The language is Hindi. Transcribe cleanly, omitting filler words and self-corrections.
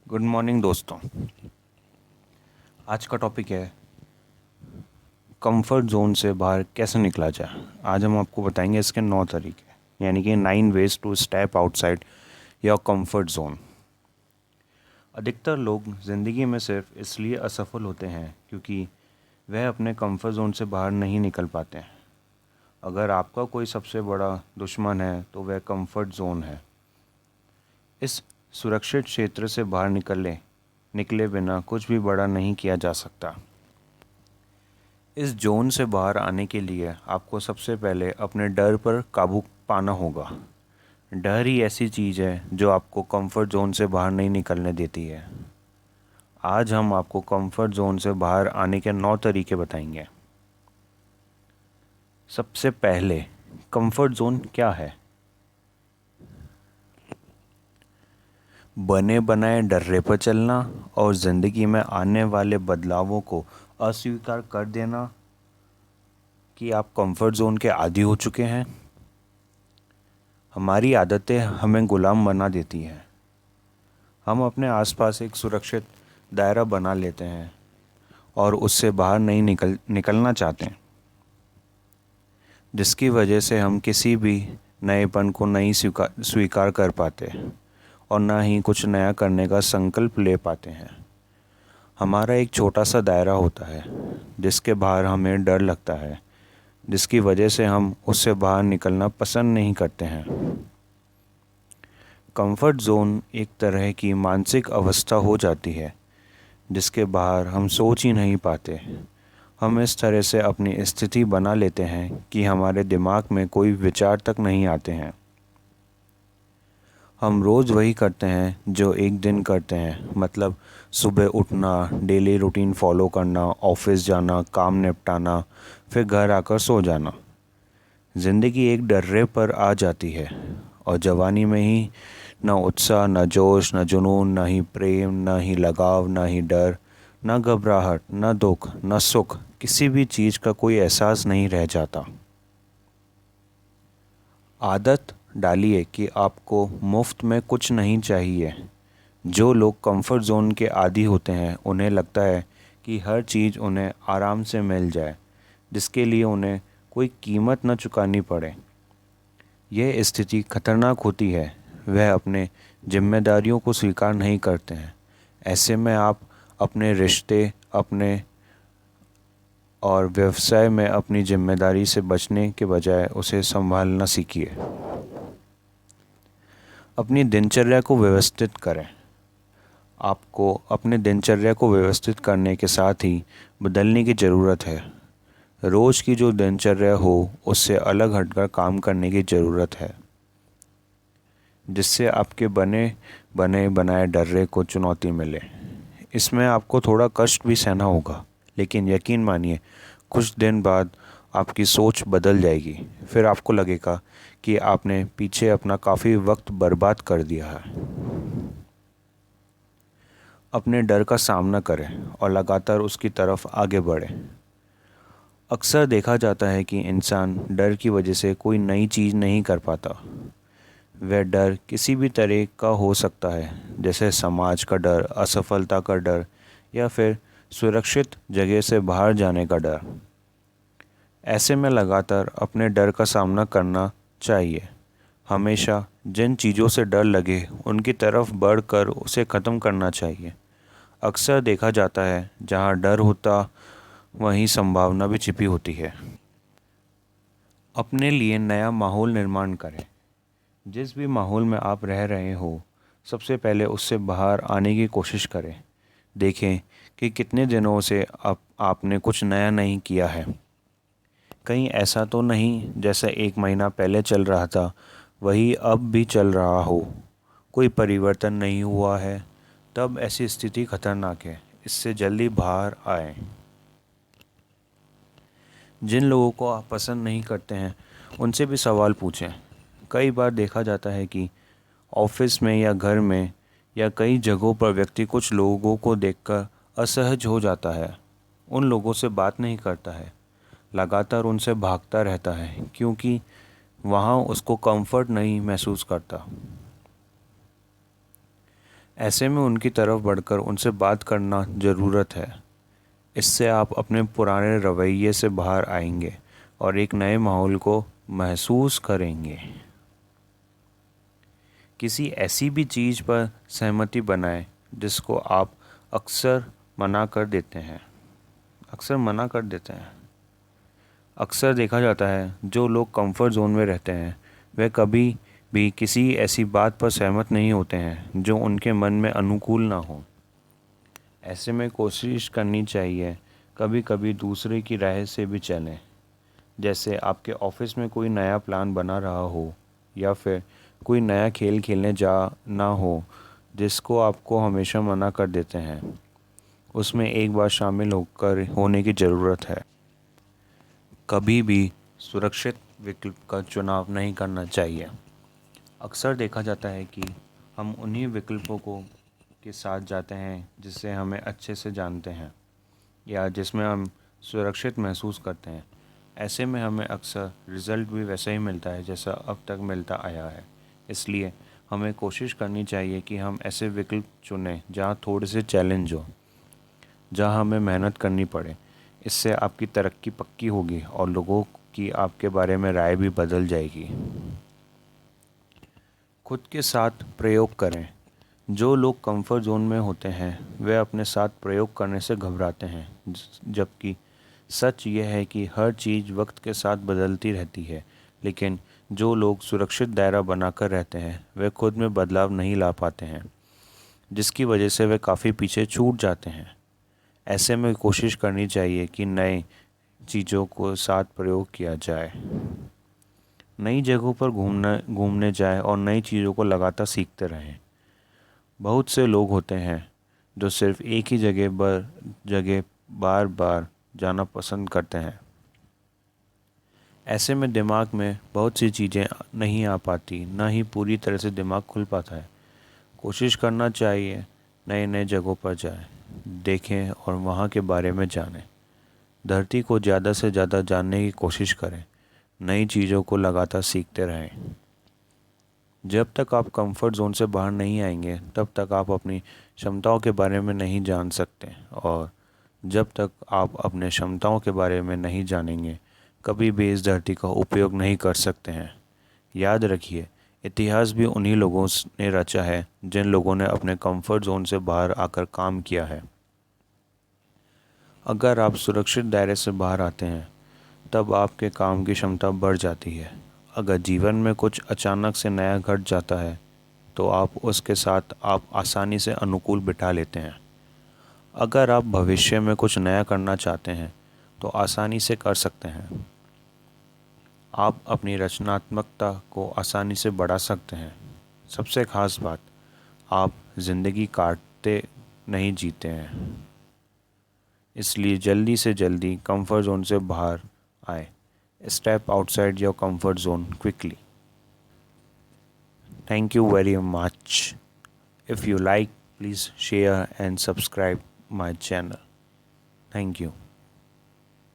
गुड मॉर्निंग दोस्तों। आज का टॉपिक है कंफर्ट जोन से बाहर कैसे निकला जाए। आज हम आपको बताएंगे इसके 9 तरीके, यानी कि 9 ways to step outside your comfort zone. अधिकतर लोग ज़िंदगी में सिर्फ इसलिए असफल होते हैं क्योंकि वह अपने कंफर्ट जोन से बाहर नहीं निकल पाते हैं। अगर आपका कोई सबसे बड़ा दुश्मन है तो वह कंफर्ट जोन है। इस सुरक्षित क्षेत्र से बाहर निकले बिना कुछ भी बड़ा नहीं किया जा सकता। इस जोन से बाहर आने के लिए आपको सबसे पहले अपने डर पर काबू पाना होगा। डर ही ऐसी चीज़ है जो आपको कंफर्ट जोन से बाहर नहीं निकलने देती है। आज हम आपको कंफर्ट जोन से बाहर आने के 9 तरीके बताएंगे। सबसे पहले, कंफर्ट जोन क्या है? बने बनाए डर्रे पर चलना और ज़िंदगी में आने वाले बदलावों को अस्वीकार कर देना कि आप कंफर्ट जोन के आदी हो चुके हैं। हमारी आदतें हमें गुलाम बना देती हैं। हम अपने आसपास एक सुरक्षित दायरा बना लेते हैं और उससे बाहर नहीं निकलना चाहते, जिसकी वजह से हम किसी भी नएपन को नहीं स्वीकार कर पाते और ना ही कुछ नया करने का संकल्प ले पाते हैं। हमारा एक छोटा सा दायरा होता है जिसके बाहर हमें डर लगता है, जिसकी वजह से हम उससे बाहर निकलना पसंद नहीं करते हैं। कंफर्ट जोन एक तरह की मानसिक अवस्था हो जाती है जिसके बाहर हम सोच ही नहीं पाते। हम इस तरह से अपनी स्थिति बना लेते हैं कि हमारे दिमाग में कोई विचार तक नहीं आते हैं। हम रोज़ वही करते हैं जो एक दिन करते हैं, मतलब सुबह उठना, डेली रूटीन फॉलो करना, ऑफिस जाना, काम निपटाना, फिर घर आकर सो जाना। ज़िंदगी एक डर्रे पर आ जाती है और जवानी में ही न उत्साह, न जोश, न जुनून, न ही प्रेम, न ही लगाव, न ही डर, न घबराहट, न दुख, न सुख, किसी भी चीज़ का कोई एहसास नहीं रह जाता। आदत डालिए कि आपको मुफ्त में कुछ नहीं चाहिए। जो लोग कंफर्ट जोन के आदी होते हैं उन्हें लगता है कि हर चीज़ उन्हें आराम से मिल जाए, जिसके लिए उन्हें कोई कीमत न चुकानी पड़े। यह स्थिति खतरनाक होती है। वह अपने जिम्मेदारियों को स्वीकार नहीं करते हैं। ऐसे में आप अपने रिश्ते, अपने और व्यवसाय में अपनी जिम्मेदारी से बचने के बजाय उसे संभालना सीखिए। अपनी दिनचर्या को व्यवस्थित करें। आपको अपने दिनचर्या को व्यवस्थित करने के साथ ही बदलने की ज़रूरत है। रोज़ की जो दिनचर्या हो उससे अलग हटकर काम करने की ज़रूरत है, जिससे आपके बने बनाए डर्रे को चुनौती मिले। इसमें आपको थोड़ा कष्ट भी सहना होगा, लेकिन यकीन मानिए कुछ दिन बाद आपकी सोच बदल जाएगी। फिर आपको लगेगा कि आपने पीछे अपना काफ़ी वक्त बर्बाद कर दिया है। अपने डर का सामना करें और लगातार उसकी तरफ आगे बढ़ें। अक्सर देखा जाता है कि इंसान डर की वजह से कोई नई चीज़ नहीं कर पाता। वह डर किसी भी तरह का हो सकता है, जैसे समाज का डर, असफलता का डर, या फिर सुरक्षित जगह से बाहर जाने का डर। ऐसे में लगातार अपने डर का सामना करना चाहिए। हमेशा जिन चीज़ों से डर लगे उनकी तरफ बढ़कर उसे ख़त्म करना चाहिए। अक्सर देखा जाता है जहाँ डर होता वहीं संभावना भी छिपी होती है। अपने लिए नया माहौल निर्माण करें। जिस भी माहौल में आप रह रहे हो, सबसे पहले उससे बाहर आने की कोशिश करें। देखें कि कितने दिनों से आपने कुछ नया नहीं किया है। कहीं ऐसा तो नहीं जैसा 1 महीना पहले चल रहा था वही अब भी चल रहा हो, कोई परिवर्तन नहीं हुआ है, तब ऐसी स्थिति खतरनाक है। इससे जल्दी बाहर आएं। जिन लोगों को आप पसंद नहीं करते हैं उनसे भी सवाल पूछें। कई बार देखा जाता है कि ऑफिस में या घर में या कई जगहों पर व्यक्ति कुछ लोगों को देखकर असहज हो जाता है। उन लोगों से बात नहीं करता है, लगातार उनसे भागता रहता है क्योंकि वहाँ उसको कंफर्ट नहीं महसूस करता। ऐसे में उनकी तरफ बढ़कर उनसे बात करना ज़रूरत है। इससे आप अपने पुराने रवैये से बाहर आएंगे और एक नए माहौल को महसूस करेंगे। किसी ऐसी भी चीज़ पर सहमति बनाएं जिसको आप अक्सर मना कर देते हैं। अक्सर देखा जाता है जो लोग कंफर्ट जोन में रहते हैं वे कभी भी किसी ऐसी बात पर सहमत नहीं होते हैं जो उनके मन में अनुकूल ना हो। ऐसे में कोशिश करनी चाहिए कभी कभी दूसरे की राय से भी चलें। जैसे आपके ऑफिस में कोई नया प्लान बना रहा हो या फिर कोई नया खेल खेलने ना हो जिसको आपको हमेशा मना कर देते हैं, उसमें एक बार शामिल होने की ज़रूरत है। कभी भी सुरक्षित विकल्प का चुनाव नहीं करना चाहिए। अक्सर देखा जाता है कि हम उन्हीं विकल्पों को के साथ जाते हैं जिससे हमें अच्छे से जानते हैं या जिसमें हम सुरक्षित महसूस करते हैं। ऐसे में हमें अक्सर रिज़ल्ट भी वैसा ही मिलता है जैसा अब तक मिलता आया है। इसलिए हमें कोशिश करनी चाहिए कि हम ऐसे विकल्प चुनें जहाँ थोड़े से चैलेंज हो, जहाँ हमें मेहनत करनी पड़े। इससे आपकी तरक्की पक्की होगी और लोगों की आपके बारे में राय भी बदल जाएगी। खुद के साथ प्रयोग करें। जो लोग कंफर्ट जोन में होते हैं वे अपने साथ प्रयोग करने से घबराते हैं, जबकि सच यह है कि हर चीज़ वक्त के साथ बदलती रहती है। लेकिन जो लोग सुरक्षित दायरा बनाकर रहते हैं वे खुद में बदलाव नहीं ला पाते हैं, जिसकी वजह से वे काफ़ी पीछे छूट जाते हैं। ऐसे में कोशिश करनी चाहिए कि नए चीज़ों को साथ प्रयोग किया जाए, नई जगहों पर घूमने जाए और नई चीज़ों को लगातार सीखते रहें। बहुत से लोग होते हैं जो सिर्फ एक ही जगह बार बार जाना पसंद करते हैं। ऐसे में दिमाग में बहुत सी चीज़ें नहीं आ पाती, ना ही पूरी तरह से दिमाग खुल पाता है। कोशिश करना चाहिए नए नए जगहों पर जाएं, देखें और वहाँ के बारे में जानें। धरती को ज़्यादा से ज़्यादा जानने की कोशिश करें, नई चीज़ों को लगातार सीखते रहें। जब तक आप कंफर्ट जोन से बाहर नहीं आएंगे तब तक आप अपनी क्षमताओं के बारे में नहीं जान सकते, और जब तक आप अपने क्षमताओं के बारे में नहीं जानेंगे कभी भी इस धरती का उपयोग नहीं कर सकते हैं। याद रखिए, इतिहास भी उन्हीं लोगों ने रचा है जिन लोगों ने अपने कंफर्ट जोन से बाहर आकर काम किया है। अगर आप सुरक्षित दायरे से बाहर आते हैं तब आपके काम की क्षमता बढ़ जाती है। अगर जीवन में कुछ अचानक से नया घट जाता है तो आप उसके साथ आप आसानी से अनुकूल बिठा लेते हैं। अगर आप भविष्य में कुछ नया करना चाहते हैं तो आसानी से कर सकते हैं। आप अपनी रचनात्मकता को आसानी से बढ़ा सकते हैं। सबसे ख़ास बात, आप ज़िंदगी काटते नहीं जीते हैं। इसलिए जल्दी से जल्दी कंफर्ट जोन से बाहर आए। Step outside your comfort zone quickly. Thank you very much. If you like, please share and subscribe my channel. Thank you.